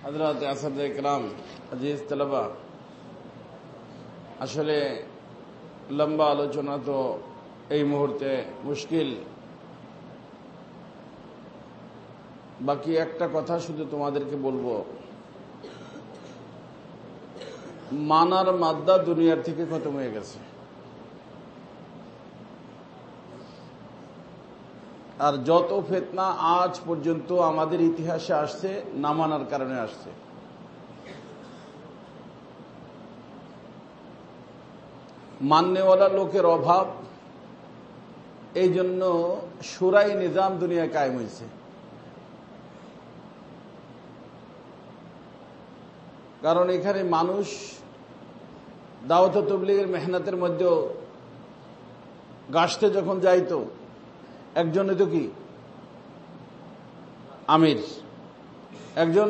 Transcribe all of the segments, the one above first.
হযরত আসহাবে কিরাম, আজিজ তালাবা, আসলে লম্বা আলোচনা তো এই মুহূর্তে মুশকিল। বাকি একটা কথা শুধু তোমাদেরকে বলবো, মানার মাদ্দা দুনিয়ার থেকে খতম হয়ে গেছে। আর যত ফিতনা আজ পর্যন্ত আমাদের ইতিহাসে আসছে, না মানার কারণে আসছে। মাননেওয়ালা লোকের অভাব, এই জন্য শুরাই নিজাম দুনিয়ায় কায়েম হয়েছে। কারণ এখানে মানুষ দাওয়াত তাবলীগের মেহনতের মধ্যে গাছতে যখন যাইতো, একজন তো কি আমির, একজন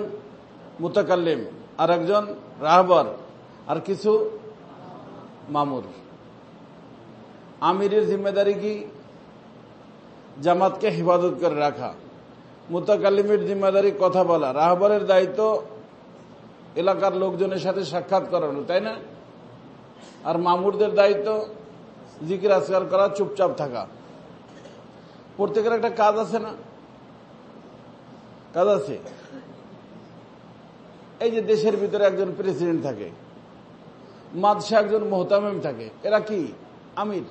মুতাকাল্লিম, আর একজন রাহবার, আর কিছু মামুর। আমিরের জিম্মেদারি কি? জামাতকে হেফাজত করে রাখা। মুতাকাল্লিমের জিম্মেদারি কথা বলা। রাহবারের দায়িত্ব এলাকার লোকজনের সাথে সাক্ষাৎ করানো, তাই না? আর মামুরদের দায়িত্ব জিকির আজকার করা, চুপচাপ থাকা। প্রত্যেকের একটা কাজ আছে না? কাজ আছে। এই যে দেশের ভিতরে একজন প্রেসিডেন্ট থাকে, মাদশা একজন মোহতামিম থাকে, এরা কি আমির?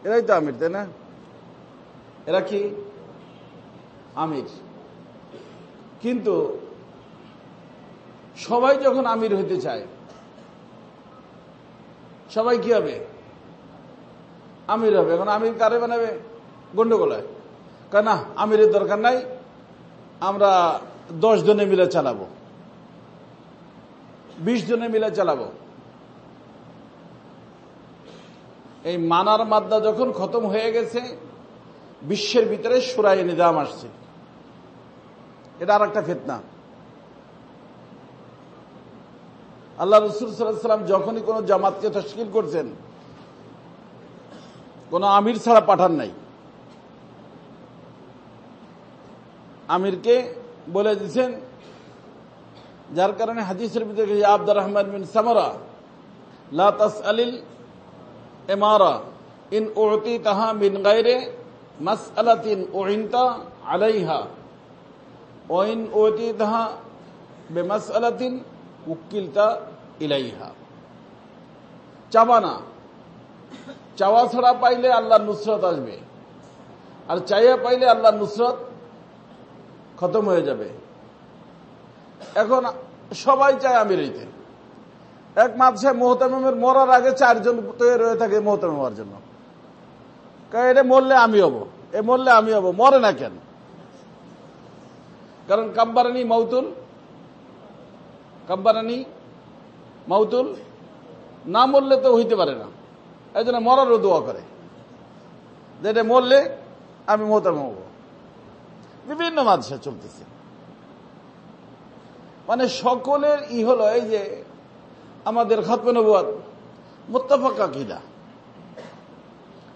এরাই তো আমির, তাই না? এরা কি আমির? কিন্তু সবাই যখন আমির হইতে চায়, সবাই কি হবে? আমির হবে। এখন আমির কারে বানাবে? গন্ডগোল হয়। কেন না, আমিরের দরকার নাই, আমরা 10 জনে মিলে চালাবো, 20 জনে মিলে চালাবো। এই মানার মাদ্দা যখন খতম হয়ে গেছে, বিশ্বের ভিতরে শুরাই নিজাম আসছে। এটা আর একটা ফিতনা। আল্লাহ রাসূল সাল্লাল্লাহু আলাইহি ওয়াসাল্লাম যখনই কোন জামাতকে তাশকিল করছেন, কোন আমির ছাড়া পাঠান নাই। আমিরকে বলে দিয়েছেন, যার কারণে হাদিসের ভিতরে আব্দুর রহমান বিন সামারা, লা তাসআলিল ইমারা ইন উতিতাহা মিন গায়রি মাসআলাতিন উইনতা আলাইহা ওয়া ইন উতিতাহা বিমাসআলাতিন উকিলতা ইলাইহা। চাবানা, চাওয়া ছাড়া পাইলে আল্লাহর নুসরত আসবে, আর চাইয়া পাইলে আল্লাহর নুসরত খতম হয়ে যাবে। এখন সবাই চায় আমির হইতে। এক মাদ্রাসায় মুহতামিমের মরার আগে 4 জন তৈরি হয়ে থাকে মুহতামিম হওয়ার জন্য। এটা মরলে আমি হব, এ মরলে আমি হব। মরে না কেন? কারণ কাব্বারানি মাউতুল, কাব্বারানি মাউতুল, না মরলে তো হইতে পারে না। এই জন্য মরারও দোয়া করে, যেটা মরলে আমি মুহতামিম হব। বিভিন্ন মাদ্রাসা চলতেছে। মানে সকলের হলো এই যে আমাদের খতমে নবুয়ত মুত্তাফাক আকীদা,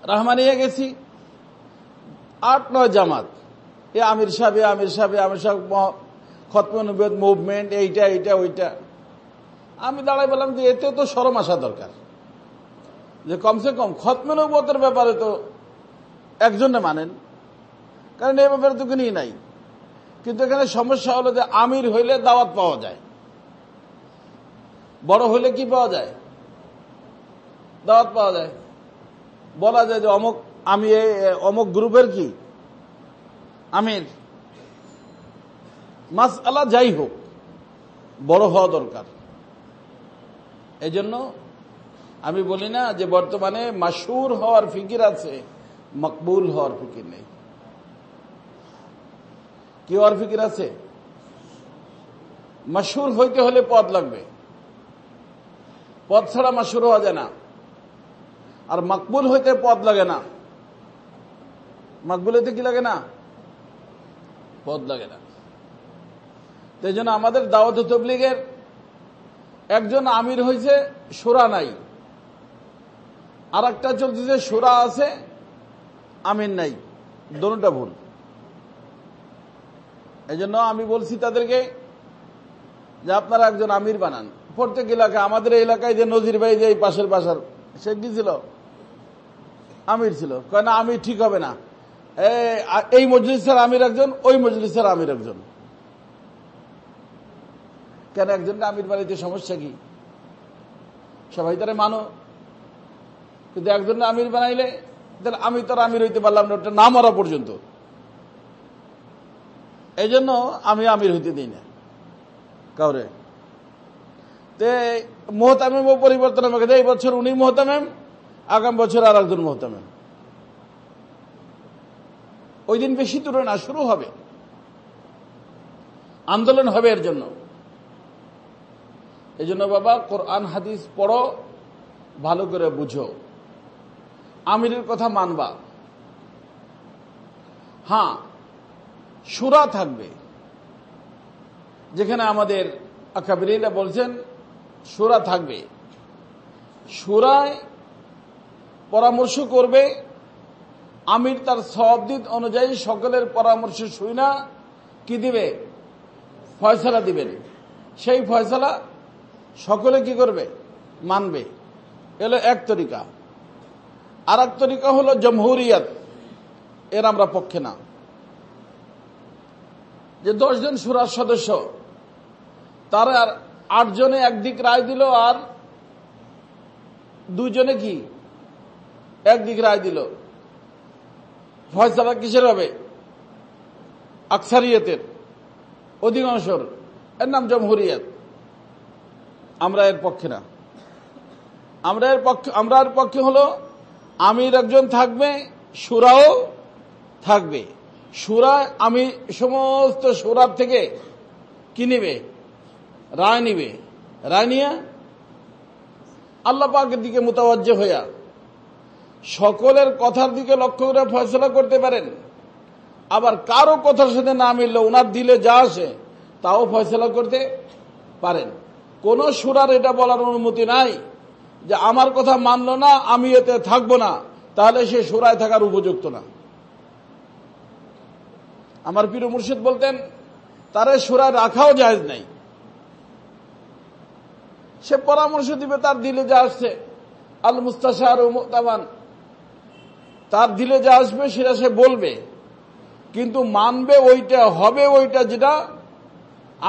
রাহমানিয়া গেছি 8-9 জামাত, এ আমির সাহেব, আমির সাহেব, আমির সাহেব, খতমে নবুয়ত মুভমেন্ট, এইটা এইটা ওইটা। আমি দাঁড়াই বললাম যে এতেও তো শরম আসা দরকার, যে কমসে কম খতমে নবুয়তের ব্যাপারে তো একজনে মানেন, কারণ এই ব্যাপারে তো কোনই নাই। কিন্তু এখানে সমস্যা হলো যে আমির হইলে দাওয়াত পাওয়া যায়, বড় হইলে কি পাওয়া যায়? দাওয়াত পাওয়া যায়। বলা যায় যে অমুক, আমি অমুক গ্রুপের কি আমির। মাসআলা যাই হোক, বড় হওয়া দরকার। এই জন্য আমি বলি না যে বর্তমানে মাশহুর হওয়ার ফিকির আছে, মকবুল হওয়ার ফিকির নেই। কি হওয়ার ফিকির আছে? মাশহুর হইতে হলে পদ লাগবে, পদ ছাড়া মাশহুর হওয়া যায় না। আর মকবুল হইতে পদ লাগে না। মকবুল হইতে কি লাগে না? পদ লাগে না। এই জন্য আমাদের দাওয়াত তাবলীগের একজন আমির হয়েছে, শুরা নাই। আর একটা চলতেছে, শুরা আছে, আমির নাই। দোনোটা ভুল। এই জন্য আমি বলছি তাদেরকে যে আপনারা একজন আমির বানান। প্রত্যেক এলাকায়, আমাদের এলাকায় যে নজির ভাই যে এই পাশের বাসার, সে কি ছিল? আমির ছিল। কয় না, আমির ঠিক হবে না, এই মজলিসের আমির একজন, ওই মজলিসের আমির একজন। কেন একজনকে আমির বানাইতে সমস্যা কি? সবাই তারা মানো, কিন্তু একজনকে আমির বানাইলে তাহলে আমি তো আমির হইতে পারলাম না, ওটা না মরা পর্যন্ত। এই জন্য আমি আমির হইতে দিই না কাউরে। তে মোহতামেমও পরিবর্তন আমাকে দেয়। এই বছর উনি মোহতামেম, আগামী বছর আর একজন মোহতামেম। ওই দিন বেশি দূরে না, শুরু হবে, আন্দোলন হবে এর জন্য। এই জন্য বাবা, কোরআন হাদিস পড়ো, ভালো করে বুঝো, আমিরের কথা মানবা। হ্যাঁ, শুরা থাকবে, যেখানে আমাদের আকাবিরিরা বলছেন শুরা থাকবে। শুরায় পরামর্শ করবে, আমির তার সওয়াবদিদ অনুযায়ী সকলের পরামর্শ শুই না কি দিবে? ফয়সালা দিবেন। সেই ফয়সালা সকলে কি করবে? মানবে। এলো এক তরিকা। আর এক তরিকা হলো জমহুরিয়াত, এর আমরা পক্ষে না। যে 10 জন শুরার সদস্য, তারা 8 জনে একদিক রায় দিল, আর 2 জনে কি একদিক রায় দিল। ফয়সালা কিসের হবে? আকসারিয়তের, অধিকাংশর। এর নাম জমহুরিয়াত। আমরা এর পক্ষে না। আমরা এর পক্ষে হলো আমির একজন থাকবে, শুরাও থাকবে। শুরা আমি সমস্ত শুরার থেকে কি নিবে? রায় নিবে। রায় নিয়ে আল্লাহ পাকের দিকে মুতাওয়াজ্জে হইয়া সকলের কথার দিকে লক্ষ্য করে ফয়সলা করতে পারেন। আবার কারো কথার সাথে না মিললে ওনার দিলে যা আসে তাও ফয়সলা করতে পারেন। কোন শুরার এটা বলার অনুমতি নাই যে আমার কথা মানলো না, আমি এতে থাকবো না, তাহলে সে শুরায় থাকার উপযুক্ত না। আমার পীর মুর্শিদ বলতেন, তারে শুরায় রাখাও জায়েজ নাই। সে পরামর্শ দিবে, তার দিলে যা আসছে, আল মুস্তাশার ও মুতামান, তার দিলে যা আসবে সেটা সে বলবে, কিন্তু মানবে ওইটা, হবে ওইটা যেটা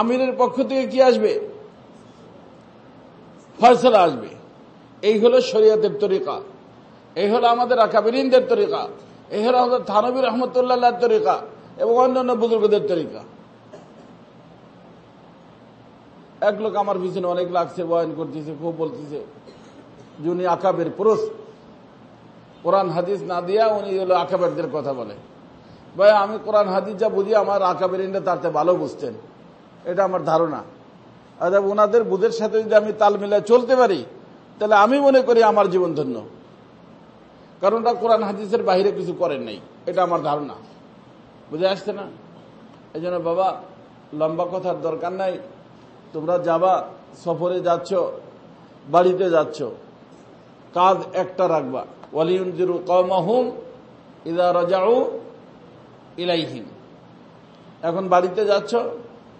আমিরের পক্ষ থেকে কি আসবে? ফয়সালা আসবে। এই হলো শরীয়তের তরিকা, এই হলো আমাদের আকাবিরিনদের তরিকা, এই হলো আমাদের থানবী রহমতুল্লাহ তরিকা এবং অন্যান্য বুজুর্গদের তরিকা। এক লোক আমার পিছনে অনেক লাগছে, বয়ান করতেছে, খুব বলতেছে যে উনি আকাবের পুরুষ, কোরআন হাদিস না দিয়া উনি হলো আকাবেরদের কথা বলে। ভাই, আমি কোরআন হাদিস যা বুঝি, আমার আকাবেরিনরা তার চেয়ে ভালো বুঝতেন, এটা আমার ধারণা। অর্থাৎ ওনাদের বুঝের সাথে যদি আমি তাল মিলায় চলতে পারি, তাহলে আমি মনে করি আমার জীবন ধন্য। কারণ ওরা কোরআন হাদিসের বাইরে কিছু করেন নাই, এটা আমার ধারণা। বুঝে আসছে না? এই জন্য বাবা, লম্বা কথার দরকার নাই। তোমরা যাবা, সফরে যাচ্ছ, বাড়িতে যাচ্ছ, কাজ একটা রাখবা, ওয়ালিউনজিরু কওমাহুম ইযা রাজাউ ইলাইহিম। এখন বাড়িতে যাচ্ছ,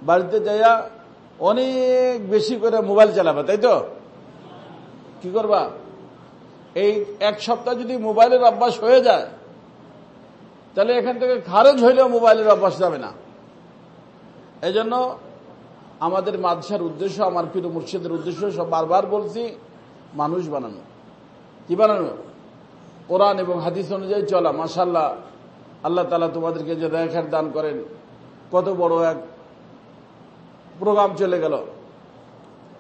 বাড়িতে যাইয়া অনেক বেশি করে মোবাইল চালাবা, তাই তো? কি করবা? এই 1 সপ্তাহ যদি মোবাইলের অভ্যাস হয়ে যায়, তাহলে এখান থেকে খারেজ হইলেও মোবাইলের অভ্যাস যাবে না। এই জন্য আমাদের মাদ্রাসার উদ্দেশ্য, আমার পীর মুর্শিদের উদ্দেশ্য, সব বারবার বলছি, মানুষ বানানো। কি বানানো? কোরআন এবং হাদিস অনুযায়ী চলা। মাশাআল্লাহ, আল্লাহ তাআলা তোমাদেরকে যে নেখার দান করেন, কত বড় এক প্রোগ্রাম চলে গেল।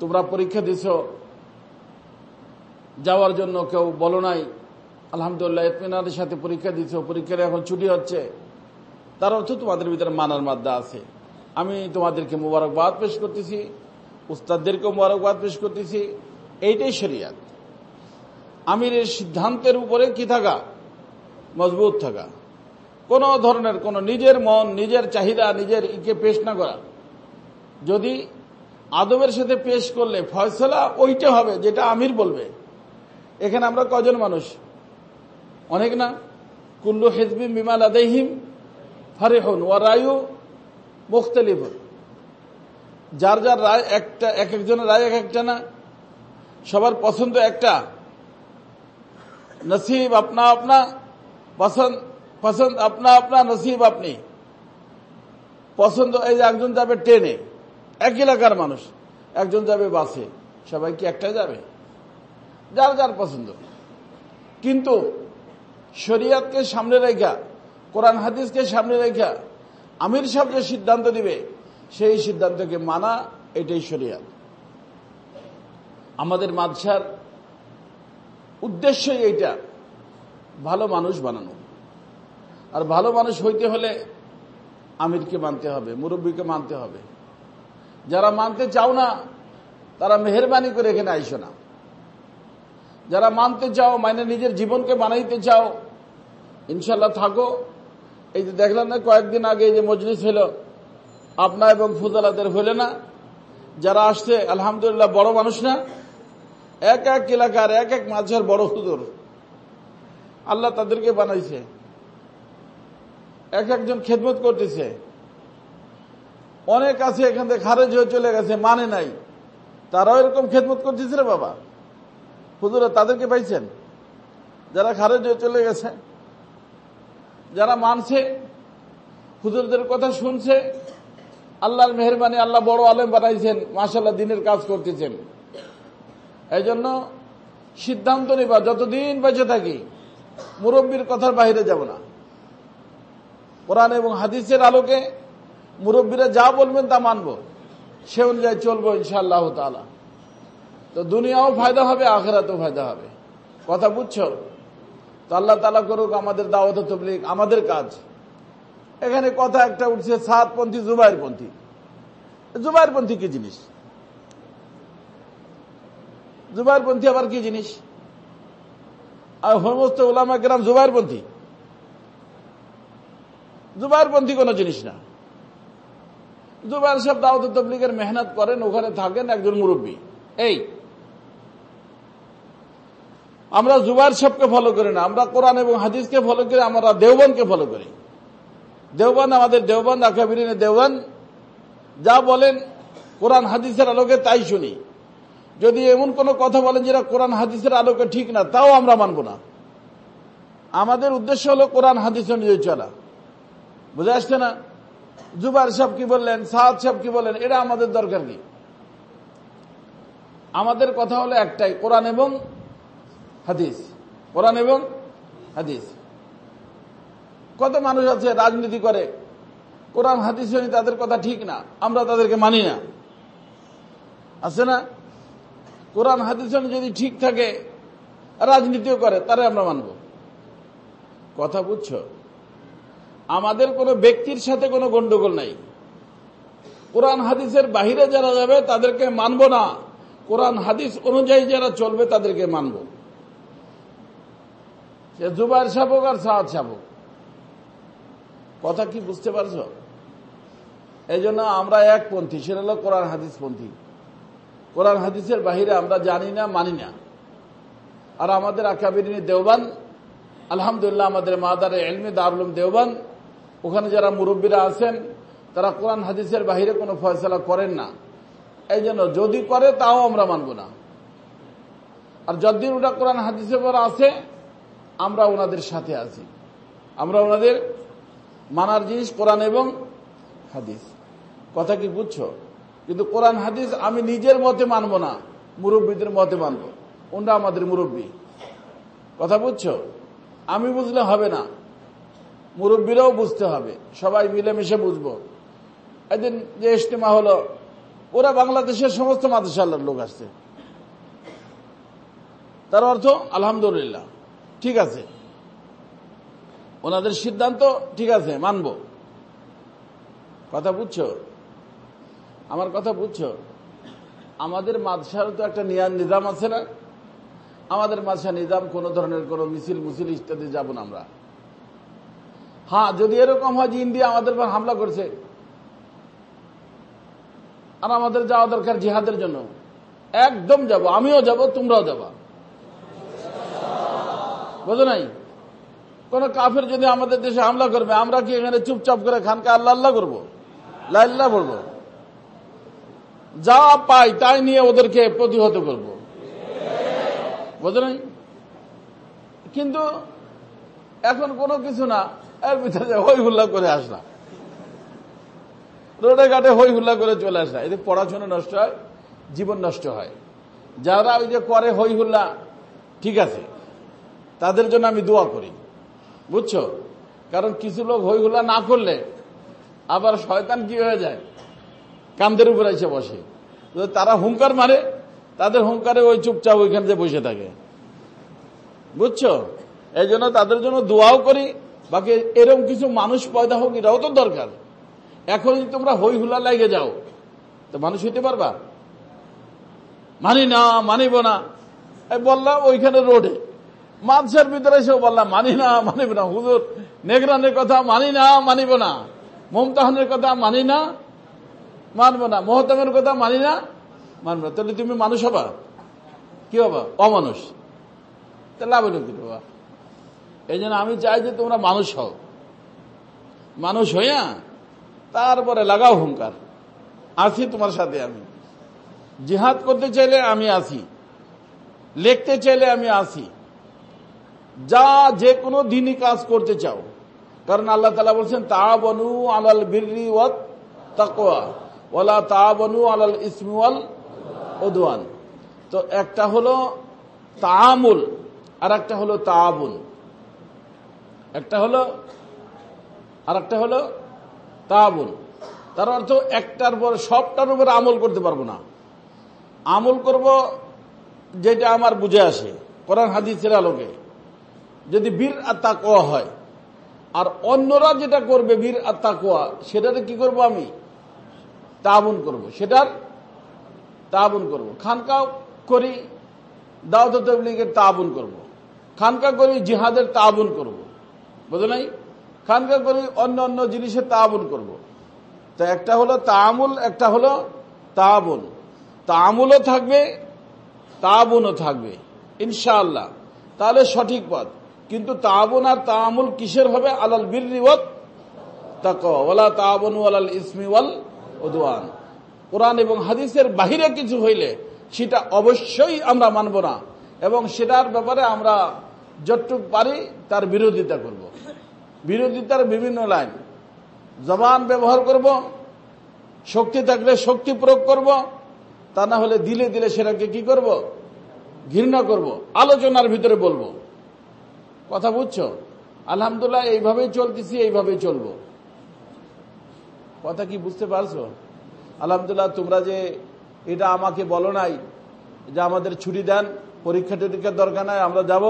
তোমরা পরীক্ষা দিছ, যাওয়ার জন্য কেউ বলো নাই, আলহামদুলিল্লাহ ইতমিনানের সাথে পরীক্ষা দিছ, পরীক্ষার এখন ছুটি হচ্ছে, তার অর্থ তোমাদের ভিতরে মানার মাদ্দা আছে। আমি তোমাদেরকে মুবারকবাদ পেশ করতেছি, উস্তাদদেরকেও মুবারকবাদ পেশ করতেছি। এইটাই শরিয়াত। আমিরের সিদ্ধান্তের উপরে কি থাকা? মজবুত থাকা। কোন ধরনের কোন নিজের মন, নিজের চাহিদা, নিজের ইকে পেশ না করা। যদি আদবের সাথে পেশ করলে ফয়সালা ওইটা হবে যেটা আমির বলবে। এখানে আমরা কজন মানুষ? অনেক না? কুল্লু হিজবিন বিমা লাদাইহিম ফারিহুন ওয়া রায়ু মুখতালিফ, যার যার রায় একটা, এক একজনের রায় এক একটা না, সবার পছন্দ একটা। নসিব আপনা আপনা, পছন্দ পছন্দ আপনা আপনা, নসিব আপনি। পছন্দ, এই যে একজন যাবে ট্রেনে, এক এলাকার মানুষ, একজন যাবে বাসে, সবাই কি একটা যাবে? যার যার পছন্দ। কিন্তু শরিয়তকে সামনে রেখা, কোরআন হাদিসকে সামনে রেখা আমির সাহেব যে সিদ্ধান্ত দিবে, সেই সিদ্ধান্তকে মানা, এটাই শরিয়ত। আমাদের মাদ্রাসার উদ্দেশ্যই এইটা, ভালো মানুষ বানানো। আর ভালো মানুষ হইতে হলে আমিরকে মানতে হবে, মুরব্বীকে মানতে হবে। যারা মানতে চাও না তারা মেহেরবানি করে এখানে আইসো না। যারা মানতে চাও, মানে নিজের জীবনকে বানাইতে চাও, ইনশাল্লাহ থাকো। এই যে দেখলাম না কয়েকদিন আগে যে মজলিস হইল, আপনা এবং ফুজালাদের হইল না, যারা আসছে আলহামদুলিল্লাহ বড় মানুষ না, এক এক এলাকার এক এক মাঝার বড় হুজুর, আল্লাহ তাদেরকে বানাইছে, এক একজন খেদমত করতেছে। অনেক আছে এখান থেকে খারেজ হয়ে চলে গেছে, মানে নাই, তারাও এরকম খেদমত করতেছে রে বাবা। হুজুরা তাদেরকে পাইছেন যারা খারেজ হয়ে চলে গেছে, যারা মানছে, হুজুরদের কথা শুনছে, আল্লাহর মেহেরবানি, আল্লাহ বড় আলেম বানাইছেন, মাশাআল্লাহ দিনের কাজ করতেছেন। এই জন্য সিদ্ধান্ত নিবা, যতদিন বেঁচে থাকি মুরব্বীর কথার বাইরে যাব না। কোরআন এবং হাদিসের আলোকে মুরব্বীরা যা বলবেন তা মানব, সে অনুযায়ী চলবো ইনশাআল্লাহ তাআলা। তো দুনিয়াও ফায়দা হবে, আখিরাতেও ফায়দা হবে। কথা বুঝছো? তো আল্লাহ তাআলা করুক আমাদের দাওয়াত ও তাবলীগ আমাদের কাজ। এখানে কথা একটা উঠছে, সাদপন্থী, জুবাইরপন্থী। জুবাইরপন্থী কি জিনিস? জুবাইরপন্থী আবার কি জিনিস? আর সমস্ত উলামা কেরাম জুবাইরপন্থী? জুবাইরপন্থী কোন জিনিস না। জুবাইর সাহেব দাওয়াত ও তাবলীগের মেহনত করেন, ওখানে থাকেন, একজন মুরব্বী। এই আমরা জুবাইর সাহেবকে ফলো করি না, আমরা কোরআন এবং হাদিসকে ফলো করি, আমরা দেওবন্দকে ফলো করি। দেওবন্দ আমাদের দেওবন্দ, আকাবিরিনে দেওবন্দ যা বলেন কোরআন হাদিসের আলোকে তাই শুনি। যদি এমন কোন কথা বলেন যেটা কোরআন হাদিসের আলোকে ঠিক না, তাও আমরা মানব না। আমাদের উদ্দেশ্য হলো কোরআন হাদিস অনুযায়ী চলা। বুঝে আসছে না? জুবাইর সাহেব কি বললেন, সাদ সাহেব কি বললেন, এটা আমাদের দরকার কি? আমাদের কথা হলো একটাই, কোরআন এবং হাদিস, কোরআন এবং হাদিস। কত মানুষ আছে রাজনীতি করে, কোরআন হাদিস শুনি তাদের কথা ঠিক না, আমরা তাদেরকে মানি না, আছে না? কোরআন হাদিস যদি ঠিক থাকে, রাজনীতিও করে, তারা আমরা মানব। কথা বুঝছো? আমাদের কোনো ব্যক্তির সাথে কোনো গন্ডগোল নাই। কোরআন হাদিসের বাহিরে যারা যাবে তাদেরকে মানব না, কোরআন হাদিস অনুযায়ী যারা চলবে তাদেরকে মানব। সে জুবাইর সাহেব হোক আর সাদ সাহেব হোক। কথা কি বুঝতে পারছো? এই জন্য আমরা এক পন্থী, সেটা হলো কোরআন হাদিস পন্থী। কোরআন হাদিসের বাহিরে আমরা জানি না, মানি না। আর আমাদের আকাবিরিনে দেওবন্দ, আলহামদুলিল্লাহ আমাদের মাদারে ইলমে দারুল উলুম দেওবন্দ, ওখানে যারা মুরব্বীরা আছেন তারা কোরআন হাদিসের বাহিরে কোনো ফয়সালা করেন না। এই জন্য যদি করে তাও আমরা মানব না। আর যতদিন ওটা কোরআন হাদিসের পর আছে, আমরা ওনাদের সাথে আছি। আমরা ওনাদের মানার জিনিস কোরআন এবং হাদিস। কথা কি বুঝছো? কিন্তু কোরআন হাদিস আমি নিজের মতে মানব না, মুরব্বীদের মতে মানব। ওনারা আমাদের মুরব্বী। কথা বুঝছো? আমি বুঝলে হবে না, মুরব্বীরাও বুঝতে হবে, সবাই মিলেমিশে বুঝবো। এদিন যে ইজতিমা হলো, ওরা বাংলাদেশের সমস্ত মাদ্রাসার লোক আসছে, তার অর্থ আলহামদুলিল্লাহ ঠিক আছে, ওনাদের সিদ্ধান্ত ঠিক আছে, মানব। কথা বুঝছো? আমার কথা বুঝছো? আমাদের মাদ্রাসার তো একটা নিজাম আছে না? আমাদের মাদ্রাসা নিজাম কোন ধরনের কোন মিছিল মুছিল ইত্যাদি যাব না আমরা। হ্যাঁ, যদি এরকম হয় যে ইন্ডিয়া আমাদের উপর হামলা করছে আর আমাদের যাওয়া দরকার জিহাদের জন্য, একদম যাব, আমিও যাব, তোমরাও যাবা। বুঝো নাই? কোন কাফের যদি আমাদের দেশে হামলা করবে, আমরা কি এখানে চুপচাপ করে খানকে আল্লাহ আল্লাহ করবো? লা ইলাহা বলবো, যা পাই তাই নিয়ে ওদেরকে প্রতিহত করব, বুঝলেন নাই? কিন্তু এখন কোনো কিছু না, এর ভিতরে হই হুল্লা করে আসলাম, রোডে ঘাটে হই হুল্লা করে চলে আসলাম। এতে পড়াশোনা নষ্ট হয়, জীবন নষ্ট হয়। যারা ওই যে করে হই হুল্লা, ঠিক আছে, তাদের জন্য আমি দোয়া করি, বুঝছো? কারণ কিছু লোক হই হুল্লা না করলে আবার শয়তান কি হয়ে যায়, কান্দের উপরে এসে বসে। তারা হুঙ্কার মারে, তাদের হুঙ্কারে ওই চুপচাপ ওইখানে যে বসে থাকে, বুঝছো? এই জন্য তাদের জন্য দোয়াও করি। বাকি এরকম কিছু মানুষ পয়দা হোক, এটাও তো দরকার। এখন যদি তোমরা হই হুল্লা লাগে যাও, তো মানুষ হইতে পারবা? মানি না, মানিব না, বললাম ওইখানে রোডে মাদ্রাসার ভিতরে এসেও বললাম মানি না, মানিব না। হুজুর নেগরানের কথা মানি না, মানিব না। মুমতাহানের কথা মানি না, মানব না। মোহতামের কথা মানি না, মানব না। তাহলে তুমি মানুষ হবা? কি হবা? অমানুষ। তাহলে লাভ হলো কি বাবা? এই জন্য আমি চাই যে তোমরা মানুষ হও, মানুষ হইয়া তারপরে লাগাও হুঙ্কার। আছি তোমার সাথে, আমি জিহাদ করতে চাইলে আমি আছি, লিখতে চাইলে আমি আছি, যা যে কোনো দিনই কাজ করতে চাও। কারণ আল্লাহ তাআলা বলছেন তাআবনু আলাল বিররি ওয়াত তাকওয়া ওয়ালা তাআবনু আলাল ইসমি ওয়াল উদওয়ান। তো একটা হলো তাআমুল আর একটা হলো তাআবুন, একটা হলো আর একটা হলো তাআবুন। তার অর্থ একটার পর সবটার উপর আমল করতে পারবো না। আমল করব যেটা আমার বুঝে আসে কোরআন হাদিসের আলোকে, যদি বীর আর তাকওয়া হয়। আর অন্যরা যেটা করবে বীর আর তাকওয়া, সেটাতে কি করব? আমি তাআবুন করব, সেটার তাআবুন করব। খানকা করি, দাওয়াত তাবলীগের তাআবুন করব। খানকা করি, জিহাদের তাআবুন করব, বুঝো নাই? খানকা করি, অন্য অন্য জিনিসের তাআবুন করব। তো একটা হলো তাআমুল, একটা হলো তাআবুন। তাআমুলও থাকবে, তাআবুনও থাকবে ইনশাআল্লাহ, তাহলে সঠিক পথ। কিন্তু তাআবুন আর তাআমুল কিসের হবে? আলাল বিররি ওয়াত তাকওয়া ওয়ালা তাআবুনু আলাল ইসমি ওয়াল উদওয়ান। কোরআন এবং হাদিসের বাহিরে কিছু হইলে সেটা অবশ্যই আমরা মানব না, এবং সেটার ব্যাপারে আমরা যতটুক পারি তার বিরোধিতা করব। বিরোধিতার বিভিন্ন লাইন, জবান ব্যবহার করব, শক্তি থাকলে শক্তি প্রয়োগ করব, তা না হলে দিলে দিলে সেটাকে কি করব? ঘৃণা করব, আলোচনার ভিতরে বলবো। কথা বুঝছো? আলহামদুলিল্লাহ এইভাবেই চলতেছি, এইভাবেই চলবো। কথা কি বুঝতে পারছো? আলহামদুলিল্লাহ তোমরা যে এটা আমাকে বলো নাই যে আমাদের ছুটি দেন, পরীক্ষা টরীক্ষার দরকার নাই, আমরা যাব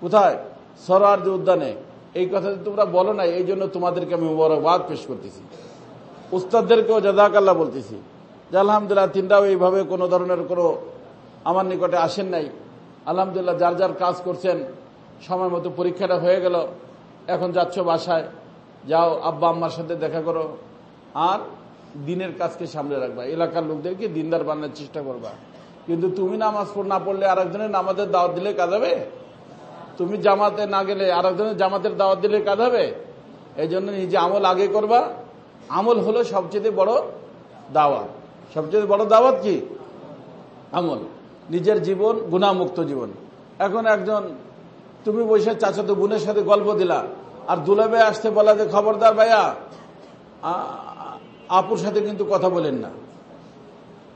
কোথায়? সরোয়ার্দী উদ্যানে। এই কথা তোমরা বলো নাই, এই জন্য তোমাদেরকে আমি মুবারকবাদ পেশ করতেছি। উস্তাদদেরকেও জাযাকাল্লাহ বলতেছি যে আলহামদুলিল্লাহ তিনটাও এইভাবে কোনো ধরনের কোনো আমার নিকটে আসেন নাই। আলহামদুলিল্লাহ যার যার কাজ করছেন, সময় মতো পরীক্ষাটা হয়ে গেল, এখন যাচ্ছ বাসায়, যাও আব্বা আম্মার সাথে দেখা করো, আর দিনের কাজকে সামনে রাখবা, এলাকার লোকদেরকে দিনদার বানানোর চেষ্টা করবা। কিন্তু তুমি নামাজ না পড়লে আরেকজনের নামাজের দাওয়াত দিলে কাজ হবে? তুমি জামাতে না গেলে আরেকজনের জামাতের দাওয়াত দিলে কাজ হবে? এই জন্য নিজে আমল আগে করবা। আমল হলো সবচেয়ে বড় দাওয়াত। সবচেয়ে বড় দাওয়াত কি? আমল। নিজের জীবন গুনাহমুক্ত জীবন। এখন একজন তুমি বসে চাচাতো বোনের সাথে গল্প দিলা, আর দুলাবে আসতে বলা যে খবরদার ভাইয়া আপুর সাথে কিন্তু কথা বলেন না,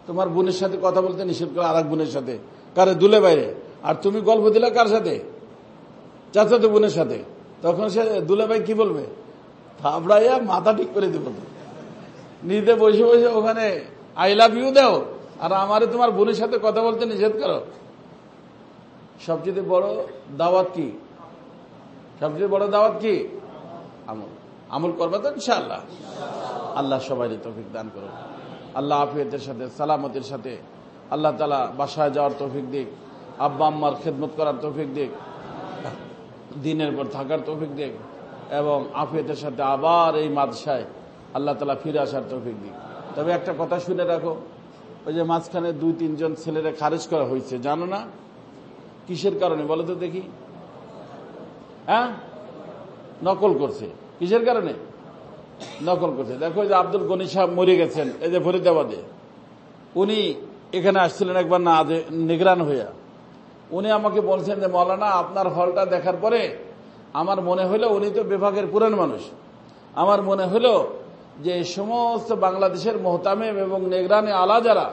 তোমার বোনের সাথে কথা বলতে নিষেধ করে আর এক বোনের সাথে, কারে? দুলে বাইরে। আর তুমি গল্প দিলা কার সাথে? চাচাতো বোনের সাথে। তখন সে দুলে ভাই কি বলবে? থাবড়াইয়া মাথা ঠিক করে দিব। নিজে বসে বসে ওখানে আই লাভ ইউ দাও, আর আমারে তোমার বোনের সাথে কথা বলতে নিষেধ করো। সবচেয়ে বড় দাওয়াত কি? সবচেয়ে বড় দাওয়াত কি? আমল। আমল করবা তো ইনশাআল্লাহ। আল্লাহ সবাই তৌফিক দান করুন। আল্লাহ আফিয়তের সাথে সালামতের সাথে আল্লাহ তাআলা বাসায় যাওয়ার তৌফিক দিক, আব্বা আম্মার খেদমত করার তৌফিক দিক, দিনের পর থাকার তৌফিক দিক, এবং আফিয়তের সাথে আবার এই মাদ্রাসায় আল্লাহ তাআলা ফিরে আসার তৌফিক দিক। তবে একটা কথা শুনে রাখো, ওই যে মাঝখানে 2-3 জন ছেলেরা খারিজ করা হয়েছে, জানো না? কিসের কারণে বলো তো দেখি? হ্যাঁ, নকল করছে। কিসের কারণে? নকল করছে। দেখো যে আব্দুল গনি সাহেব মরে গেছেন, এই যে ফরিদাবাদে, উনি এখানে আসছিলেন একবার না নিগরান হইয়া। উনি আমাকে বলছেন যে মৌলানা আপনার হলটা দেখার পরে আমার মনে হলো, উনি তো বিভাগের পুরান মানুষ, আমার মনে হলো যে সমস্ত বাংলাদেশের মোহতামিম এবং নিগরানি আলা যারা,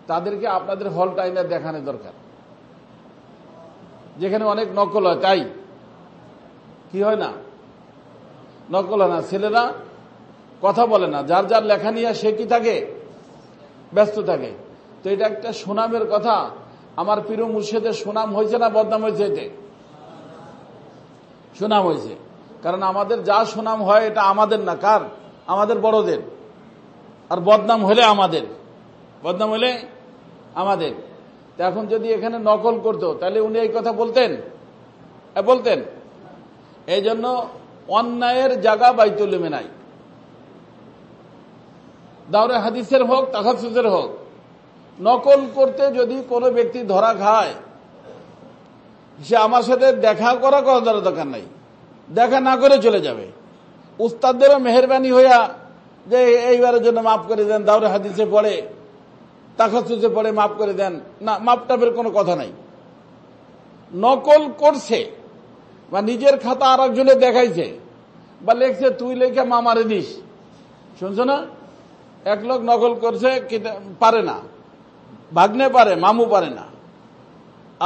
তাদেরকে আপনাদের হলটা আইনা দেখানো দরকার, যেখানে অনেক নকল হয়। তাই কি হয় না, নকল হয় না, ছেলেরা কথা বলে না, যার যার লেখা নিয়ে সে কি থাকে, ব্যস্ত থাকে। তো এটা একটা সুনামের কথা। আমার পীর মুর্শিদের সুনাম হয়েছে না বদনাম হয়েছে? এতে সুনাম হয়েছে, কারণ আমাদের যা সুনাম হয় এটা আমাদের না, কার? আমাদের বড়দের। আর বদনাম হলে আমাদের, বদনাম হলে আমাদের। তো এখন যদি এখানে নকল করতো তাহলে উনি এই কথা বলতেন? বলতেন। এই জন্য অন্যায়ের জায়গা বাইতুল ইলমে নাই। দাওরে হাদিসের হোক, তাখাসুসের হোক, নকল করতে যদি কোনো ব্যক্তি ধরা খায়, সে আমার সাথে দেখা করার দরকার নাই, দেখা না করে চলে যাবে। উস্তাদদেরও মেহরবানি হইয়া যে এইবারের জন্য মাফ করে দেন, দাওরে হাদিসে পড়ে, তাখাসুসে পড়ে মাফ করে দেন, না, মাপটাপের কোনো কথা নাই। নকল করছে বা নিজের খাতা আর একজনে দেখাইছে বা লেখছে, তুই লেখা মামারে দিস, শুনছো না? এক লোক নকল করছে, পারে না, ভাগ্নে পারে, মামু পারে না।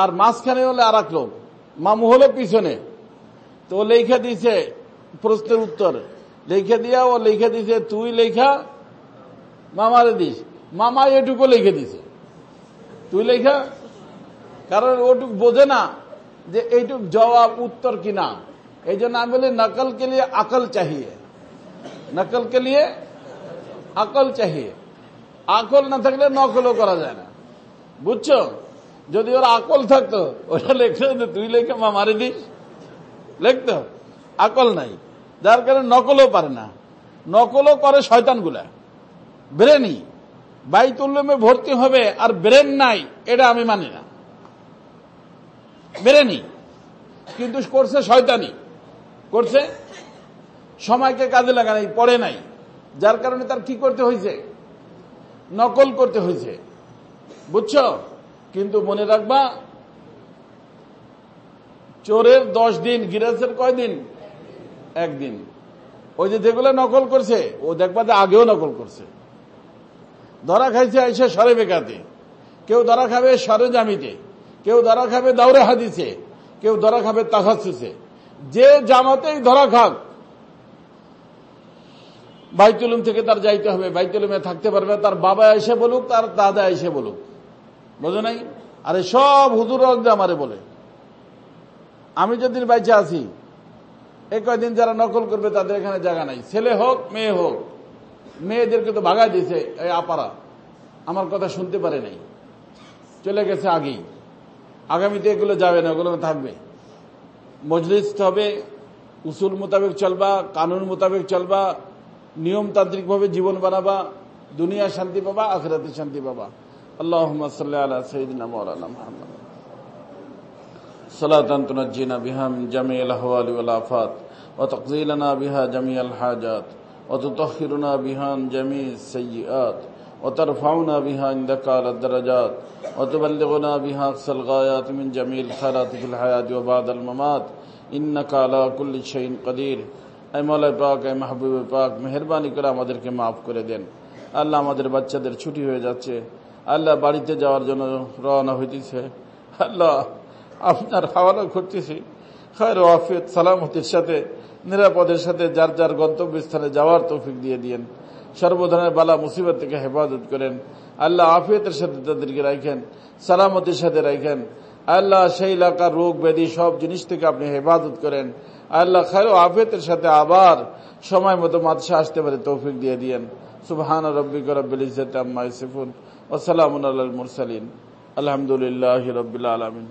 আর মাঝখানে হলে আর এক লোক, মামু হলে পিছনে। তো ও লেখা দিছে প্রশ্নের উত্তর, লিখে দিয়া ও লিখে দিছে, তুই লেখা মামারে দিস। মামা এটুকু লিখে দিছে, তুই লেখা, কারণ ওটুক বোঝে না যে এইটুক জবাব উত্তর কিনা। এই জন্য আমি বলি নকল কে লিয়ে আকল চাহিয়ে, নকল কে লিয়ে আকল চাহিয়ে। আকল না থাকলে নকলও করা যায় না, বুঝছো? যদি ওর আকল থাকতো ওটা লেখতো, তুই লেখা মামারে দিস, লিখতো। আকল নাই, যার কারণে নকলও পারে না। নকলও করে শয়তানগুলা। ব্রেনই বাইতুল ইলমে ভর্তি হবে আর ব্রেন নাই, এটা আমি মানি না। ব্রেনই কিন্তু করছে শয়তানি, করছে সময়কে কাজে লাগা নাই, পড়ে নাই, যার কারণে তার কি করতে হয়েছে, নকল করতে হয়েছে, বুঝছো? কিন্তু মনে রাখবা, চোরের 10 দিন, গিরাজের কয় দিন? 1 দিন। ওই যে যেগুলো নকল করছে ও দেখবা যে আগেও নকল করছে। ধরা খাইছে আইসা সরে বেকাতে, কেউ ধরা খাবে সরে জামিতে, কেউ ধরা খাবে দাওরে হাদিসে, কেউ ধরা খাবে তাখাসুসে। যে জামাতেই ধরা খাক, বাইতুল ইলম থেকে তার যাইতে হবে, বাইতুল ইলমে থাকতে পারবে। তার বাবা এসে বলুক, তার দাদা এসে বলুক, বোঝো নাই? আরে সব হুজুর আমারে বলে, আমি যেদিন বাইচে আছি, এই কয়দিন যারা নকল করবে তাদের এখানে জায়গা নাই। ছেলে হোক মেয়ে হোক, মেয়েদেরকে তো ভাগাই দিয়েছে এই আপারা, আমার কথা শুনতে পারে নাই, চলে গেছে আগেই। আগামীতে এগুলো যাবে না, ওগুলো থাকবে। মজলিস হবে, উসুল মোতাবেক চলবা, কানুন মোতাবেক চলবা, নিয়মতান্ত্রিকভাবে জীবন বানাবা, দুনিয়া শান্তি পাবা, আখিরাতে শান্তি পাবা। আল্লাহুম্মা সাল্লি আলা সাইয়্যিদিনা মাওলানা মুহাম্মদ সালাতান তুনাজ্জিনা বিহা মিন জামিইল আহওয়ালি ওয়াল আফাত ওয়া তাকযিলানা বিহা জামিআল হাজাত ওয়া তুতাহহিরুনা বিহা মিন জামিইস সাইয়্যাত ওয়া তারফাউনা বিহা ইনদাকা আলাদ দারাজাত ওয়া তুবাল্লিগুনা বিহা আকসাল গায়াত মিন জামিইল খায়রাতি ফিল হায়াতি ওয়া বাদাল মামাত ইন্নাকা আলা কুল্লি শাইইন কাদির। আয় মওলা পাক, আয় মাহবুব পাক, মেহেরবানি করে আমাদেরকে মাফ করে দেন। আল্লাহ, আমাদের বাচ্চাদের ছুটি হয়ে যাচ্ছে, আল্লাহ বাড়িতে যাওয়ার জন্য রওনা হইতেছে, আল্লাহ আপনার হাওয়ালা করতেছি, খায়র আফিয়ত সালামতির সাথে, নিরাপদের সাথে যার যার গন্তব্যস্থানে যাওয়ার তৌফিক দিয়ে দিয়েন। সর্বধরনের বালা মুসিবত থেকে হেফাজত করেন আল্লাহ, আফিয়তের সাথে তাদেরকে রাখেন, সালামতির সাথে রাখেন আল্লাহ। সেই এলাকার রোগ ব্যাধি সব জিনিস থেকে আপনি হেফাজত করেন আল্লাহ। খায়র আফিয়তের সাথে আবার সময় মতো মাদ্রাসা আসতে পারে তৌফিক দিয়ে দিয়েন। সুবহান রাব্বিকা রাব্বিল ইজ্জাতি আম্মা ইয়াসিফুন ওয়া সালামুন আলাল মুরসালিন, আলহামদুলিল্লাহি রাব্বিল আলামিন।